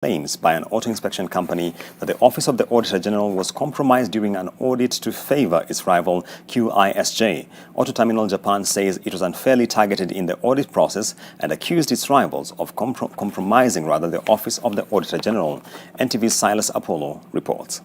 claims by an auto inspection company that the Office of the Auditor General was compromised during an audit to favor its rival QISJ. Auto Terminal Japan says it was unfairly targeted in the audit process and accused its rivals of compromising the Office of the Auditor General. NTV's Silas Apollo reports.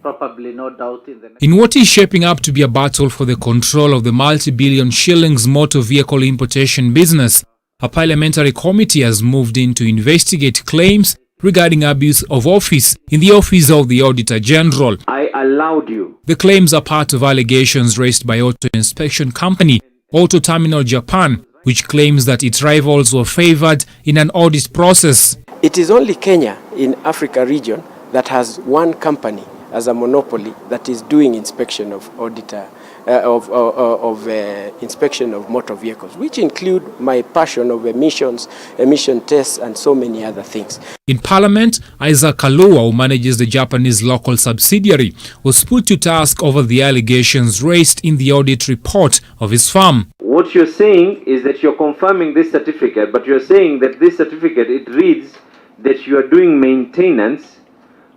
Probably no doubt in the In what is shaping up to be a battle for the control of the multi-billion shillings motor vehicle importation business, a parliamentary committee has moved in to investigate claims regarding abuse of office in the Office of the Auditor General. I allowed you. The claims are part of allegations raised by auto inspection company Auto Terminal Japan, which claims that its rivals were favored in an audit process. It is only Kenya in Africa region that has one company as a monopoly that is doing inspection of inspection of motor vehicles, which include my passion of emission tests, and so many other things. In Parliament, Isaac Kalua, who manages the Japanese local subsidiary, was put to task over the allegations raised in the audit report of his firm. What you're saying is that you're confirming this certificate, but you're saying that this certificate, it reads that you are doing maintenance,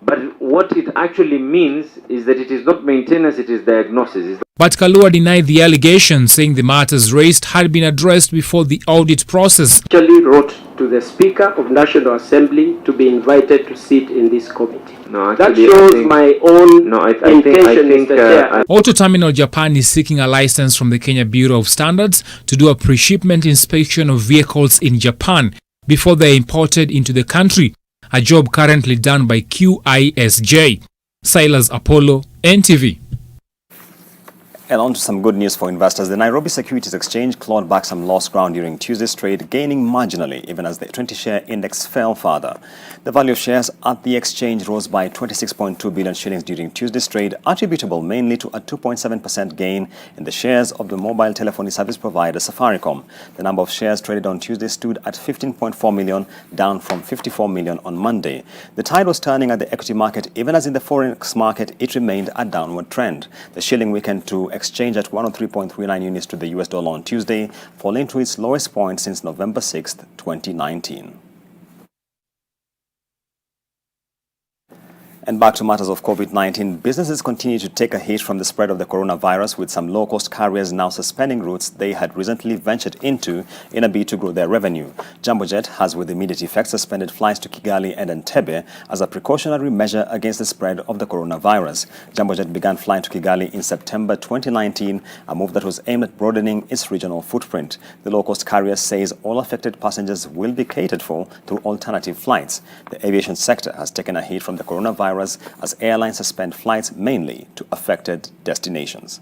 but what it actually means is that it is not maintenance, it is diagnosis. But Kalua denied the allegations, saying the matters raised had been addressed before the audit process. Actually wrote to the Speaker of National Assembly to be invited to sit in this committee. No, that actually, shows my own intention, Mr. Chair. Auto Terminal Japan is seeking a license from the Kenya Bureau of Standards to do a pre-shipment inspection of vehicles in Japan before they are imported into the country, a job currently done by QISJ. Silas Apollo, NTV. And on to some good news for investors. The Nairobi Securities Exchange clawed back some lost ground during Tuesday's trade, gaining marginally even as the 20-share index fell further. The value of shares at the exchange rose by 26.2 billion shillings during Tuesday's trade, attributable mainly to a 2.7% gain in the shares of the mobile telephony service provider Safaricom. The number of shares traded on Tuesday stood at 15.4 million, down from 54 million on Monday. The tide was turning at the equity market, even as in the forex market it remained a downward trend. The shilling weakened to exchange at 103.39 units to the US dollar on Tuesday, falling to its lowest point since November 6, 2019. And back to matters of COVID-19, businesses continue to take a hit from the spread of the coronavirus, with some low-cost carriers now suspending routes they had recently ventured into in a bid to grow their revenue. Jambojet has, with immediate effect, suspended flights to Kigali and Entebbe as a precautionary measure against the spread of the coronavirus. Jambojet began flying to Kigali in September 2019, a move that was aimed at broadening its regional footprint. The low-cost carrier says all affected passengers will be catered for through alternative flights. The aviation sector has taken a hit from the coronavirus as airlines suspend flights mainly to affected destinations.